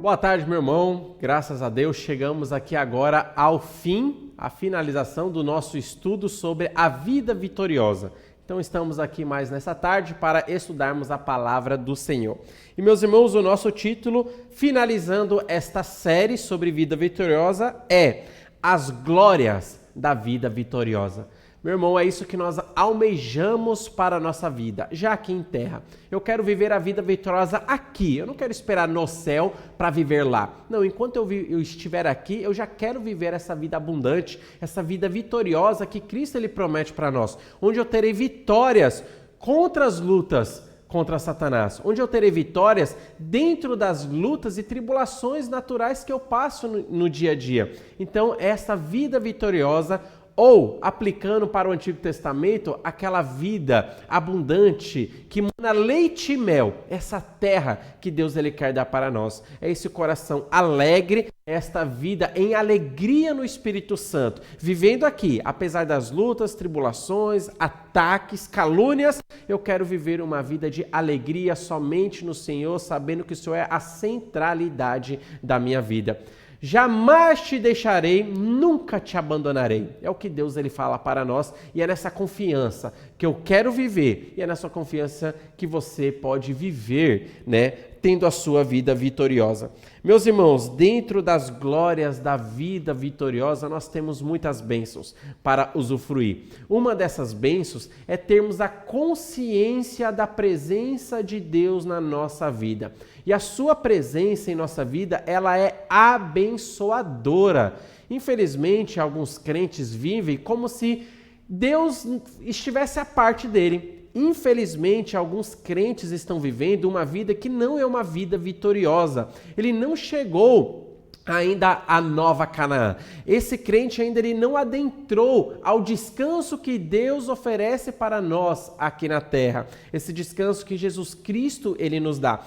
Boa tarde, meu irmão. Graças a Deus, chegamos aqui agora ao fim, a finalização do nosso estudo sobre a vida vitoriosa. Então, estamos aqui mais nessa tarde para estudarmos a palavra do Senhor. E, meus irmãos, o nosso título, finalizando esta série sobre vida vitoriosa, é As Glórias da Vida Vitoriosa. Meu irmão, é isso que nós almejamos para a nossa vida, já aqui em terra. Eu quero viver a vida vitoriosa aqui, eu não quero esperar no céu para viver lá. Não, enquanto eu estiver aqui, eu já quero viver essa vida abundante, essa vida vitoriosa que Cristo ele promete para nós, onde eu terei vitórias contra as lutas contra Satanás, onde eu terei vitórias dentro das lutas e tribulações naturais que eu passo no dia a dia. Então, essa vida vitoriosa, ou, aplicando para o Antigo Testamento, aquela vida abundante que mana leite e mel, essa terra que Deus ele quer dar para nós. É esse coração alegre, esta vida em alegria no Espírito Santo, vivendo aqui, apesar das lutas, tribulações, ataques, calúnias, eu quero viver uma vida de alegria somente no Senhor, sabendo que o Senhor é a centralidade da minha vida. Jamais te deixarei, nunca te abandonarei. É o que Deus ele fala para nós e é nessa confiança que eu quero viver e é nessa confiança que você pode viver, né, tendo a sua vida vitoriosa. Meus irmãos, dentro das glórias da vida vitoriosa, nós temos muitas bênçãos para usufruir. Uma dessas bênçãos é termos a consciência da presença de Deus na nossa vida. E a sua presença em nossa vida, ela é abençoadora. Infelizmente, alguns crentes vivem como se Deus estivesse à parte dele. Infelizmente, alguns crentes estão vivendo uma vida que não é uma vida vitoriosa. Ele não chegou ainda a Nova Canaã. Esse crente ainda ele não adentrou ao descanso que Deus oferece para nós aqui na terra. Esse descanso que Jesus Cristo ele nos dá.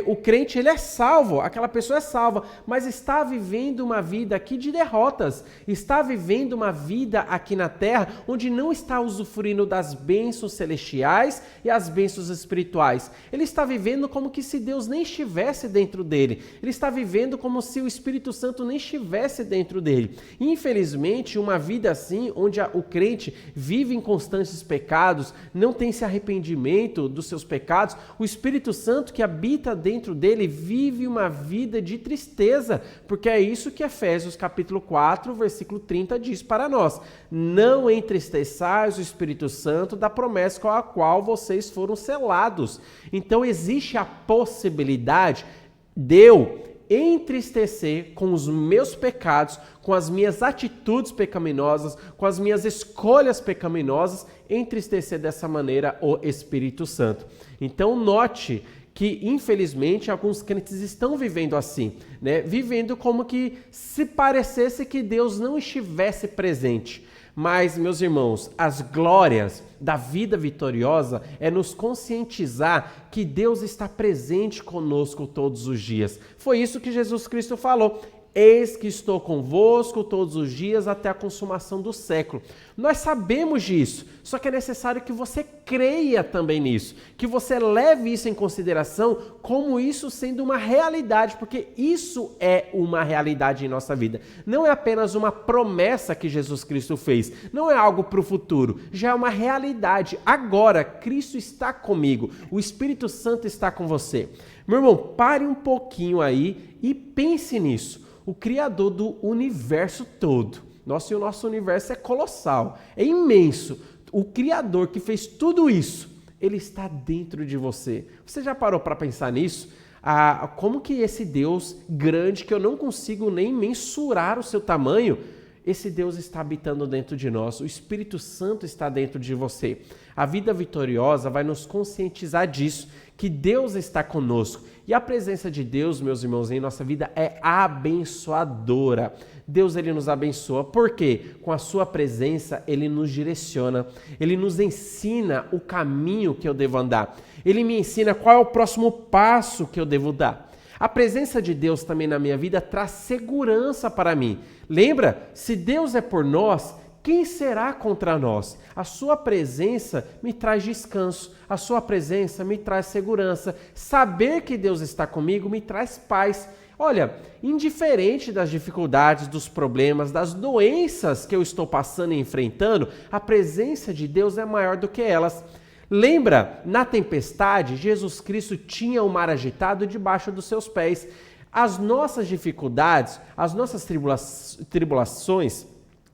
O crente ele é salvo, aquela pessoa é salva, mas está vivendo uma vida aqui de derrotas. Está vivendo uma vida aqui na terra onde não está usufruindo das bênçãos celestiais e as bênçãos espirituais. Ele está vivendo como que se Deus nem estivesse dentro dele. Ele está vivendo como se o Espírito Santo nem estivesse dentro dele. Infelizmente, uma vida assim, onde o crente vive em constantes pecados, não tem esse arrependimento dos seus pecados, o Espírito Santo que habita dentro dele vive uma vida de tristeza, porque é isso que Efésios capítulo 4, versículo 30 diz para nós: não entristeçais o Espírito Santo da promessa com a qual vocês foram selados. Então existe a possibilidade de eu entristecer com os meus pecados, com as minhas atitudes pecaminosas, com as minhas escolhas pecaminosas, entristecer dessa maneira o Espírito Santo. Então note que infelizmente alguns crentes estão vivendo assim, né? Vivendo como que se parecesse que Deus não estivesse presente. Mas, meus irmãos, as glórias da vida vitoriosa é nos conscientizar que Deus está presente conosco todos os dias. Foi isso que Jesus Cristo falou. Eis que estou convosco todos os dias até a consumação do século. Nós sabemos disso, só que é necessário que você creia também nisso, que você leve isso em consideração como isso sendo uma realidade, porque isso é uma realidade em nossa vida. Não é apenas uma promessa que Jesus Cristo fez, não é algo para o futuro, já é uma realidade. Agora, Cristo está comigo, o Espírito Santo está com você. Meu irmão, pare um pouquinho aí e pense nisso. O Criador do universo todo. E o nosso universo é colossal, é imenso. O Criador que fez tudo isso, ele está dentro de você. Você já parou para pensar nisso? Como que esse Deus grande, que eu não consigo nem mensurar o seu tamanho, esse Deus está habitando dentro de nós. O Espírito Santo está dentro de você. A vida vitoriosa vai nos conscientizar disso, que Deus está conosco. E a presença de Deus, meus irmãos, em nossa vida é abençoadora. Deus, ele nos abençoa. Por quê? Com a sua presença, ele nos direciona. Ele nos ensina o caminho que eu devo andar. Ele me ensina qual é o próximo passo que eu devo dar. A presença de Deus também na minha vida traz segurança para mim. Lembra? Se Deus é por nós, quem será contra nós? A sua presença me traz descanso, a sua presença me traz segurança. Saber que Deus está comigo me traz paz. Olha, indiferente das dificuldades, dos problemas, das doenças que eu estou passando e enfrentando, a presença de Deus é maior do que elas. Lembra, na tempestade, Jesus Cristo tinha o mar agitado debaixo dos seus pés. As nossas dificuldades, as nossas tribulações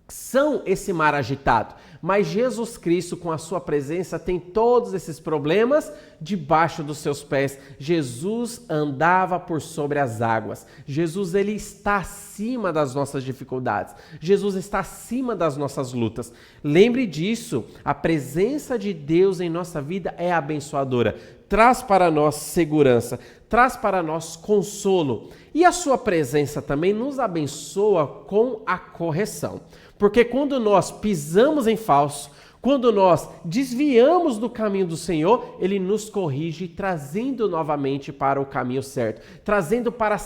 são esse mar agitado, mas Jesus Cristo, com a sua presença, tem todos esses problemas debaixo dos seus pés. Jesus andava por sobre as águas. Jesus, ele está acima das nossas dificuldades. Jesus está acima das nossas lutas. Lembre disso, a presença de Deus em nossa vida é abençoadora. Traz para nós segurança, traz para nós consolo. E a sua presença também nos abençoa com a correção. Porque quando nós pisamos em falso, quando nós desviamos do caminho do Senhor, Ele nos corrige, trazendo novamente para o caminho certo, trazendo para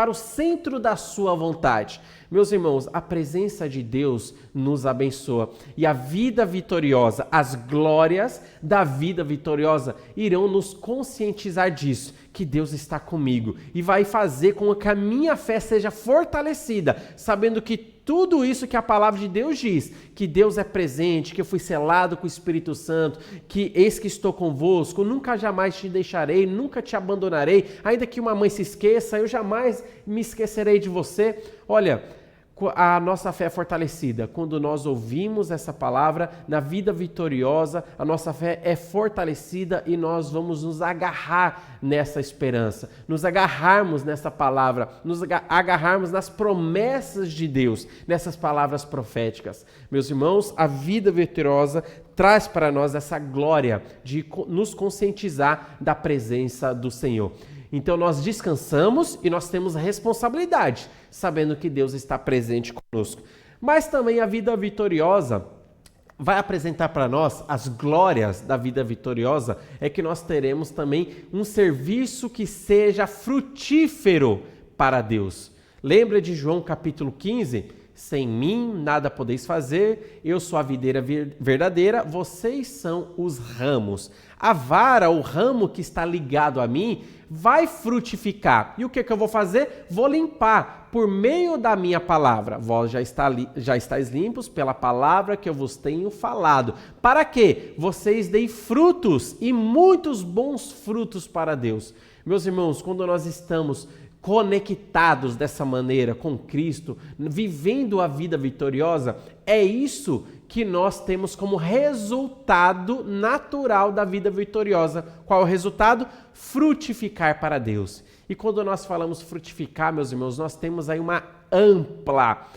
o centro da sua vontade. Meus irmãos, a presença de Deus nos abençoa. E a vida vitoriosa, as glórias da vida vitoriosa irão nos conscientizar disso, que Deus está comigo e vai fazer com que a minha fé seja fortalecida, sabendo que tudo isso que a palavra de Deus diz, que Deus é presente, que eu fui selado com o Espírito Santo, que eis que estou convosco, nunca jamais te deixarei, nunca te abandonarei, ainda que uma mãe se esqueça, eu jamais me esquecerei de você. Olha, a nossa fé é fortalecida quando nós ouvimos essa palavra na vida vitoriosa. A nossa fé é fortalecida e nós vamos nos agarrar nessa esperança, nos agarrarmos nessa palavra, nos agarrarmos nas promessas de Deus, nessas palavras proféticas. Meus irmãos, a vida vitoriosa traz para nós essa glória de nos conscientizar da presença do Senhor. Então nós descansamos e nós temos a responsabilidade, sabendo que Deus está presente conosco. Mas também a vida vitoriosa vai apresentar para nós as glórias da vida vitoriosa, é que nós teremos também um serviço que seja frutífero para Deus. Lembra de João capítulo 15? Sem mim nada podeis fazer, eu sou a videira verdadeira, vocês são os ramos. A vara, o ramo que está ligado a mim, vai frutificar. E o que eu vou fazer? Vou limpar por meio da minha palavra. Vós já estáis limpos pela palavra que eu vos tenho falado. Para que vocês deem frutos e muitos bons frutos para Deus. Meus irmãos, quando nós estamos conectados dessa maneira com Cristo, vivendo a vida vitoriosa, é isso que nós temos como resultado natural da vida vitoriosa. Qual é o resultado? Frutificar para Deus. E quando nós falamos frutificar, meus irmãos, nós temos aí uma ampla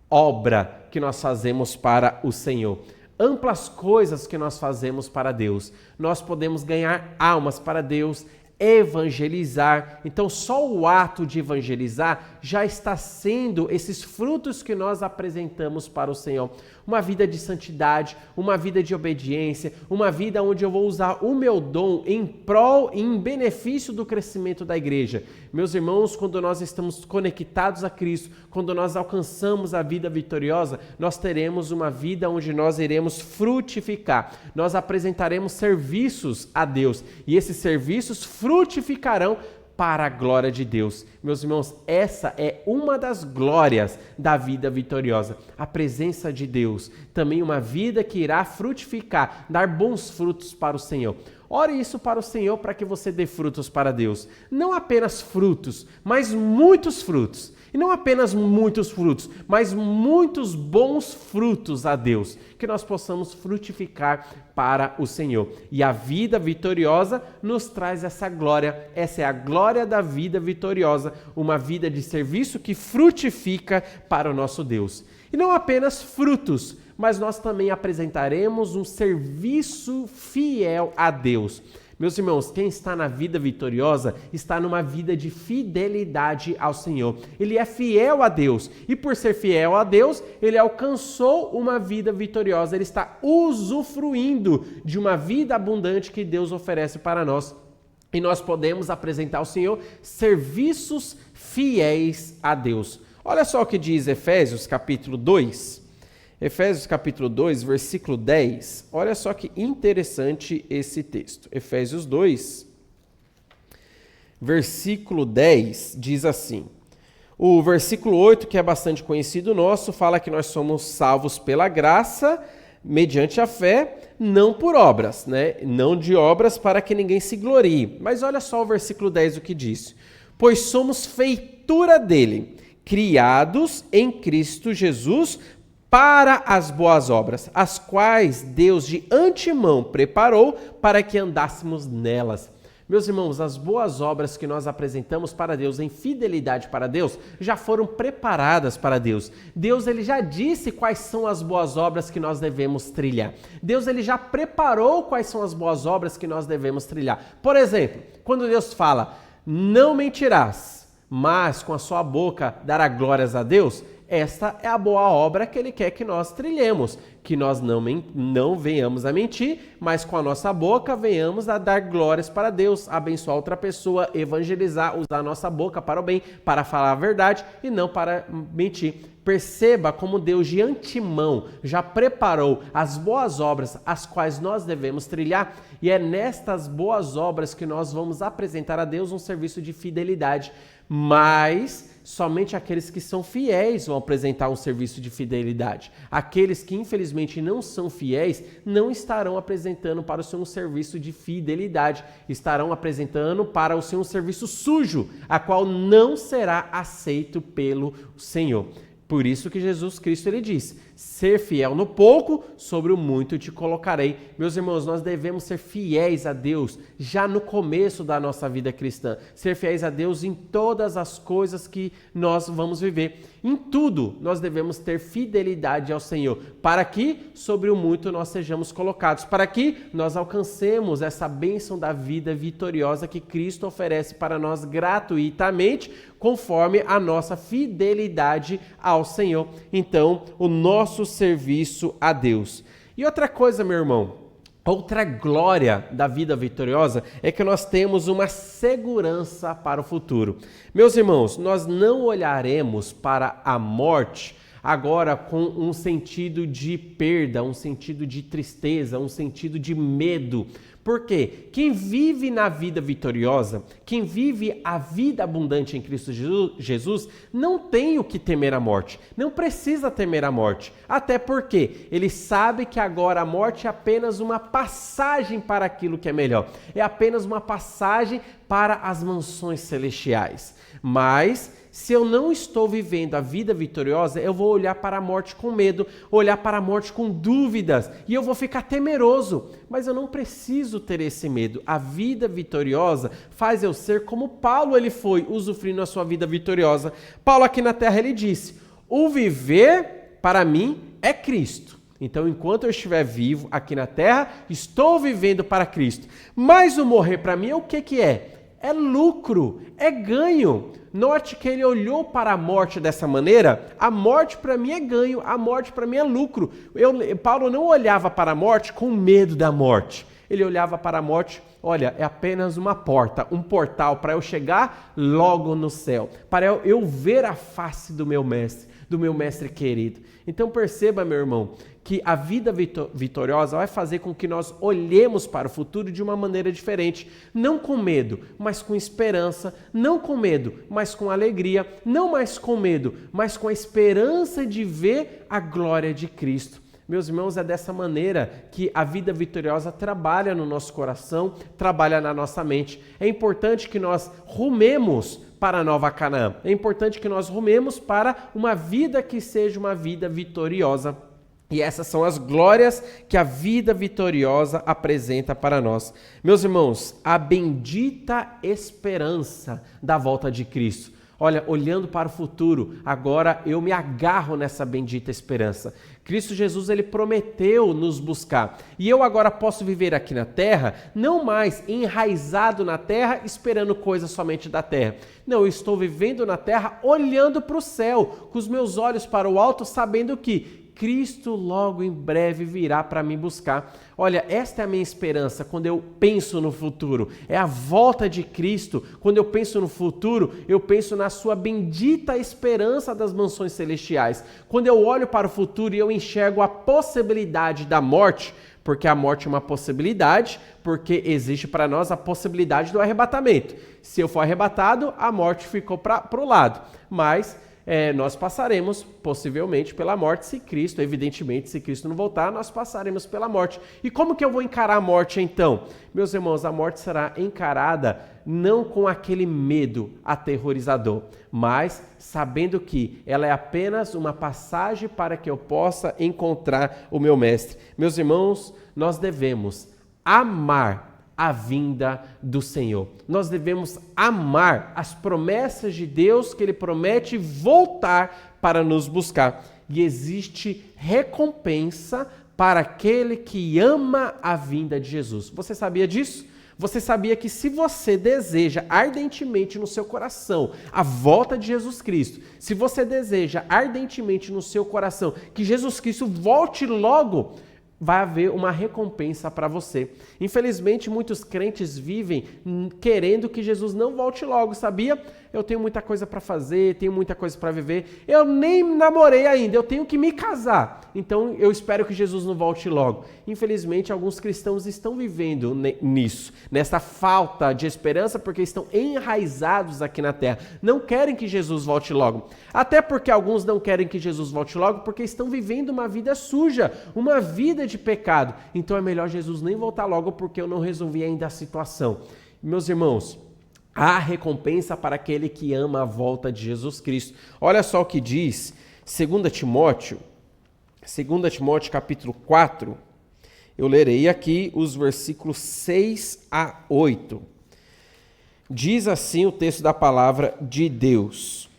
obra que nós fazemos para o Senhor. Amplas coisas que nós fazemos para Deus. Nós podemos ganhar almas para Deus, evangelizar. Então só o ato de evangelizar já está sendo esses frutos que nós apresentamos para o Senhor. Uma vida de santidade, uma vida de obediência, uma vida onde eu vou usar o meu dom em prol e em benefício do crescimento da igreja. Meus irmãos, quando nós estamos conectados a Cristo, quando nós alcançamos a vida vitoriosa, nós teremos uma vida onde nós iremos frutificar. Nós apresentaremos serviços a Deus e esses serviços frutificarão para a glória de Deus. Meus irmãos, essa é uma das glórias da vida vitoriosa. A presença de Deus, também uma vida que irá frutificar, dar bons frutos para o Senhor. Ore isso para o Senhor para que você dê frutos para Deus. Não apenas frutos, mas muitos frutos. E não apenas muitos frutos, mas muitos bons frutos a Deus. Que nós possamos frutificar para o Senhor. E a vida vitoriosa nos traz essa glória. Essa é a glória da vida vitoriosa. Uma vida de serviço que frutifica para o nosso Deus. E não apenas frutos, mas nós também apresentaremos um serviço fiel a Deus. Meus irmãos, quem está na vida vitoriosa está numa vida de fidelidade ao Senhor. Ele é fiel a Deus e por ser fiel a Deus, ele alcançou uma vida vitoriosa. Ele está usufruindo de uma vida abundante que Deus oferece para nós. E nós podemos apresentar ao Senhor serviços fiéis a Deus. Olha só o que diz Efésios capítulo 2. Efésios capítulo 2, versículo 10, olha só que interessante esse texto. Efésios 2, versículo 10, diz assim: O versículo 8, que é bastante conhecido nosso, fala que nós somos salvos pela graça, mediante a fé, não por obras, né? Não de obras para que ninguém se glorie. Mas olha só o versículo 10 o que diz. Pois somos feitura dele, criados em Cristo Jesus para as boas obras, as quais Deus de antemão preparou para que andássemos nelas. Meus irmãos, as boas obras que nós apresentamos para Deus em fidelidade para Deus já foram preparadas para Deus. Deus ele já disse quais são as boas obras que nós devemos trilhar. Deus ele já preparou quais são as boas obras que nós devemos trilhar. Por exemplo, quando Deus fala, não mentirás, mas com a sua boca dará glórias a Deus, esta é a boa obra que Ele quer que nós trilhemos, que nós não venhamos a mentir, mas com a nossa boca venhamos a dar glórias para Deus, abençoar outra pessoa, evangelizar, usar a nossa boca para o bem, para falar a verdade e não para mentir. Perceba como Deus de antemão já preparou as boas obras as quais nós devemos trilhar, e é nestas boas obras que nós vamos apresentar a Deus um serviço de fidelidade, mas somente aqueles que são fiéis vão apresentar um serviço de fidelidade. Aqueles que infelizmente não são fiéis não estarão apresentando para o Senhor um serviço de fidelidade, estarão apresentando para o Senhor um serviço sujo, a qual não será aceito pelo Senhor. Por isso que Jesus Cristo ele diz, ser fiel no pouco, sobre o muito te colocarei. Meus irmãos, nós devemos ser fiéis a Deus já no começo da nossa vida cristã. Ser fiéis a Deus em todas as coisas que nós vamos viver. Em tudo nós devemos ter fidelidade ao Senhor, para que sobre o muito nós sejamos colocados, para que nós alcancemos essa bênção da vida vitoriosa que Cristo oferece para nós gratuitamente, conforme a nossa fidelidade ao Senhor. Então, o nosso serviço a Deus. E outra coisa, meu irmão, outra glória da vida vitoriosa é que nós temos uma segurança para o futuro. Meus irmãos, nós não olharemos para a morte agora com um sentido de perda, um sentido de tristeza, um sentido de medo. Por quê? Quem vive na vida vitoriosa, quem vive a vida abundante em Cristo Jesus, não tem o que temer a morte, não precisa temer a morte. Até porque ele sabe que agora a morte é apenas uma passagem para aquilo que é melhor, é apenas uma passagem para as mansões celestiais. Mas se eu não estou vivendo a vida vitoriosa, eu vou olhar para a morte com medo, olhar para a morte com dúvidas, e eu vou ficar temeroso. Mas eu não preciso ter esse medo. A vida vitoriosa faz eu ser como Paulo ele foi, usufruindo a sua vida vitoriosa. Paulo aqui na terra ele disse, o viver para mim é Cristo. Então, enquanto eu estiver vivo aqui na terra, estou vivendo para Cristo. Mas o morrer para mim é o que é? É lucro, é ganho. Note que ele olhou para a morte dessa maneira. A morte para mim é ganho, a morte para mim é lucro. Paulo não olhava para a morte com medo da morte. Ele olhava para a morte, olha, é apenas uma porta, um portal para eu chegar logo no céu, para eu ver a face do meu mestre querido. Então perceba, meu irmão, que a vida vitoriosa vai fazer com que nós olhemos para o futuro de uma maneira diferente, não com medo, mas com esperança, não com medo, mas com alegria, não mais com medo, mas com a esperança de ver a glória de Cristo. Meus irmãos, é dessa maneira que a vida vitoriosa trabalha no nosso coração, trabalha na nossa mente. É importante que nós rumemos para a Nova Canaã. É importante que nós rumemos para uma vida que seja uma vida vitoriosa. E essas são as glórias que a vida vitoriosa apresenta para nós. Meus irmãos, a bendita esperança da volta de Cristo. Olha, olhando para o futuro, agora eu me agarro nessa bendita esperança. Cristo Jesus, ele prometeu nos buscar. E eu agora posso viver aqui na terra, não mais enraizado na terra, esperando coisas somente da terra. Não, eu estou vivendo na terra, olhando para o céu, com os meus olhos para o alto, sabendo que Cristo logo em breve virá para me buscar. Olha, esta é a minha esperança quando eu penso no futuro. É a volta de Cristo. Quando eu penso no futuro, eu penso na sua bendita esperança das mansões celestiais. Quando eu olho para o futuro e eu enxergo a possibilidade da morte, Porque a morte é uma possibilidade, porque existe para nós a possibilidade do arrebatamento. Se eu for arrebatado, a morte ficou para o lado. Mas nós passaremos possivelmente pela morte se Cristo, evidentemente, se Cristo não voltar, nós passaremos pela morte. E como que eu vou encarar a morte então? Meus irmãos, a morte será encarada não com aquele medo aterrorizador, mas sabendo que ela é apenas uma passagem para que eu possa encontrar o meu mestre. Meus irmãos, nós devemos amar a vinda do Senhor. Nós devemos amar as promessas de Deus que Ele promete voltar para nos buscar. E existe recompensa para aquele que ama a vinda de Jesus. Você sabia disso? Você sabia que se você deseja ardentemente no seu coração a volta de Jesus Cristo, se você deseja ardentemente no seu coração que Jesus Cristo volte logo, vai haver uma recompensa para você. Infelizmente, muitos crentes vivem querendo que Jesus não volte logo, sabia? Eu tenho muita coisa para fazer, tenho muita coisa para viver, eu nem namorei ainda, eu tenho que me casar, então eu espero que Jesus não volte logo. Infelizmente, alguns cristãos estão vivendo nisso, nessa falta de esperança, porque estão enraizados aqui na terra, não querem que Jesus volte logo. Até porque alguns não querem que Jesus volte logo, porque estão vivendo uma vida suja, uma vida de pecado. Então é melhor Jesus nem voltar logo, porque eu não resolvi ainda a situação. Meus irmãos, há recompensa para aquele que ama a volta de Jesus Cristo. Olha só o que diz 2 Timóteo capítulo 4. Eu lerei aqui os versículos 6 a 8. Diz assim o texto da palavra de Deus.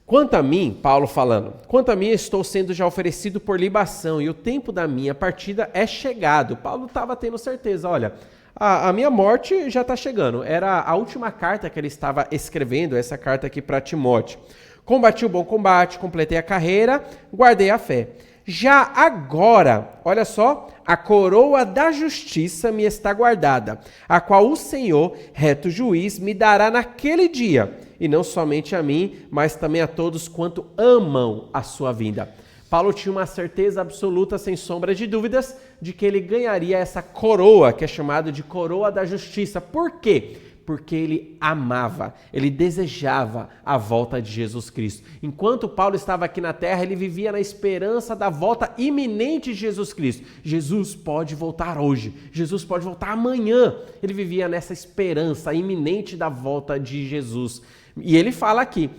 Quanto a mim, Paulo falando, quanto a mim estou sendo já oferecido por libação e o tempo da minha partida é chegado. Paulo estava tendo certeza, olha, a minha morte já está chegando. Era a última carta que ele estava escrevendo, essa carta aqui para Timóteo. Combati o bom combate, completei a carreira, guardei a fé. Já agora, olha só, a coroa da justiça me está guardada, a qual o Senhor, reto juiz, me dará naquele dia, e não somente a mim, mas também a todos quanto amam a sua vinda. Paulo tinha uma certeza absoluta, sem sombra de dúvidas, de que ele ganharia essa coroa, que é chamada de coroa da justiça. Por quê? Porque ele amava, ele desejava a volta de Jesus Cristo. Enquanto Paulo estava aqui na terra, ele vivia na esperança da volta iminente de Jesus Cristo. Jesus pode voltar hoje, Jesus pode voltar amanhã. Ele vivia nessa esperança iminente da volta de Jesus. E ele fala aqui,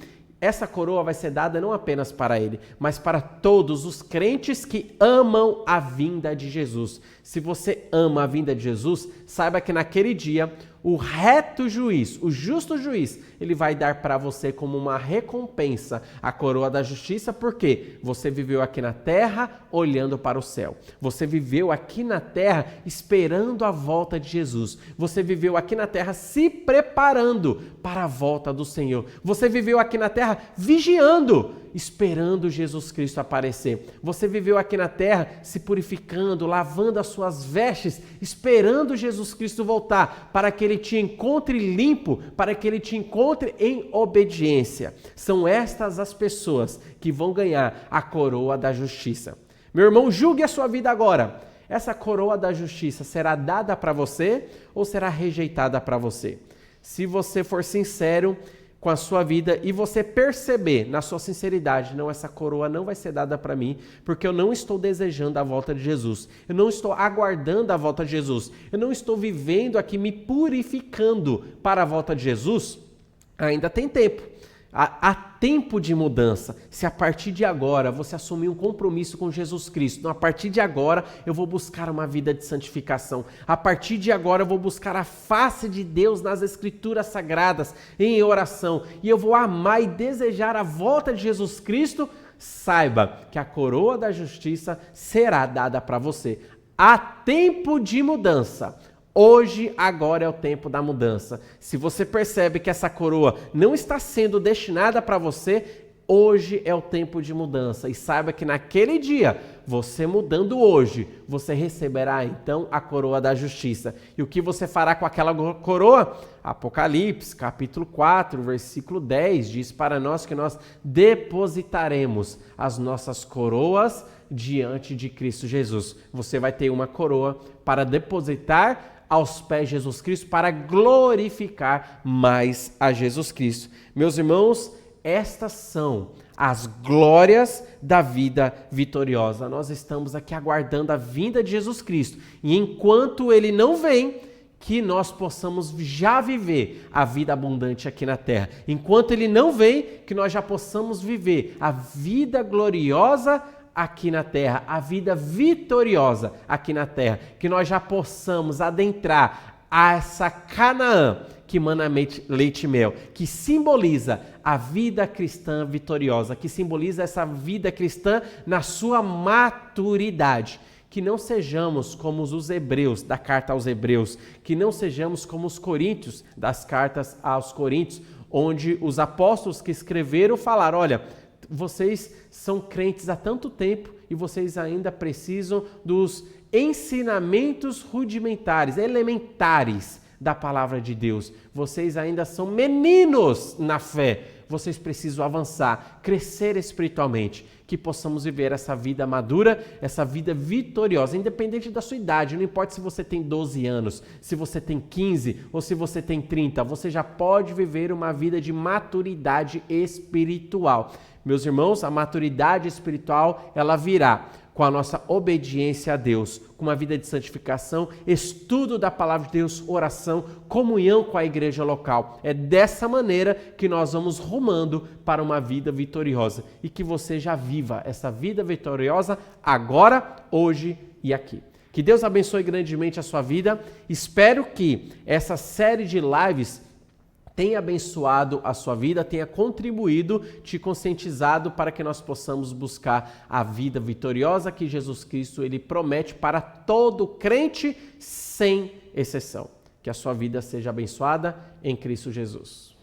essa coroa vai ser dada não apenas para ele, mas para todos os crentes que amam a vinda de Jesus. Se você ama a vinda de Jesus, saiba que naquele dia, o reto juiz, o justo juiz, ele vai dar para você como uma recompensa a coroa da justiça, porque você viveu aqui na terra olhando para o céu. Você viveu aqui na terra esperando a volta de Jesus. Você viveu aqui na terra se preparando para a volta do Senhor. Você viveu aqui na terra vigiando, esperando Jesus Cristo aparecer. Você viveu aqui na terra se purificando, lavando as suas vestes, esperando Jesus Cristo voltar, para que Ele te encontre limpo, para que Ele te encontre em obediência. São estas as pessoas que vão ganhar a coroa da justiça. Meu irmão, julgue a sua vida agora. Essa coroa da justiça será dada para você ou será rejeitada para você? Se você for sincero com a sua vida e você perceber na sua sinceridade, não, essa coroa não vai ser dada para mim, porque eu não estou desejando a volta de Jesus, eu não estou aguardando a volta de Jesus, eu não estou vivendo aqui me purificando para a volta de Jesus, ainda tem tempo. Há tempo de mudança. Se a partir de agora você assumir um compromisso com Jesus Cristo, então, a partir de agora eu vou buscar uma vida de santificação, a partir de agora eu vou buscar a face de Deus nas Escrituras Sagradas, em oração, e eu vou amar e desejar a volta de Jesus Cristo, saiba que a coroa da justiça será dada para você. Há tempo de mudança. Hoje, agora é o tempo da mudança. Se você percebe que essa coroa não está sendo destinada para você, hoje é o tempo de mudança. E saiba que naquele dia, você mudando hoje, você receberá então a coroa da justiça. E o que você fará com aquela coroa? Apocalipse, capítulo 4, versículo 10, diz para nós que nós depositaremos as nossas coroas diante de Cristo Jesus. Você vai ter uma coroa para depositar aos pés de Jesus Cristo, para glorificar mais a Jesus Cristo. Meus irmãos, estas são as glórias da vida vitoriosa. Nós estamos aqui aguardando a vinda de Jesus Cristo. E enquanto Ele não vem, que nós possamos já viver a vida abundante aqui na terra. Enquanto Ele não vem, que nós já possamos viver a vida gloriosa aqui na terra, a vida vitoriosa aqui na terra. Que nós já possamos adentrar a essa Canaã que mana leite e mel, que simboliza a vida cristã vitoriosa, que simboliza essa vida cristã na sua maturidade. Que não sejamos como os hebreus, da carta aos hebreus, que não sejamos como os coríntios, das cartas aos coríntios, onde os apóstolos que escreveram falaram, olha, vocês são crentes há tanto tempo e vocês ainda precisam dos ensinamentos rudimentares, elementares da palavra de Deus. Vocês ainda são meninos na fé. Vocês precisam avançar, crescer espiritualmente, que possamos viver essa vida madura, essa vida vitoriosa, independente da sua idade. Não importa se você tem 12 anos, se você tem 15 ou se você tem 30, você já pode viver uma vida de maturidade espiritual. Meus irmãos, a maturidade espiritual, ela virá com a nossa obediência a Deus, com uma vida de santificação, estudo da palavra de Deus, oração, comunhão com a igreja local. É dessa maneira que nós vamos rumando para uma vida vitoriosa e que você já viva essa vida vitoriosa agora, hoje e aqui. Que Deus abençoe grandemente a sua vida. Espero que essa série de lives tenha abençoado a sua vida, tenha contribuído, te conscientizado para que nós possamos buscar a vida vitoriosa que Jesus Cristo ele promete para todo crente, sem exceção. Que a sua vida seja abençoada em Cristo Jesus.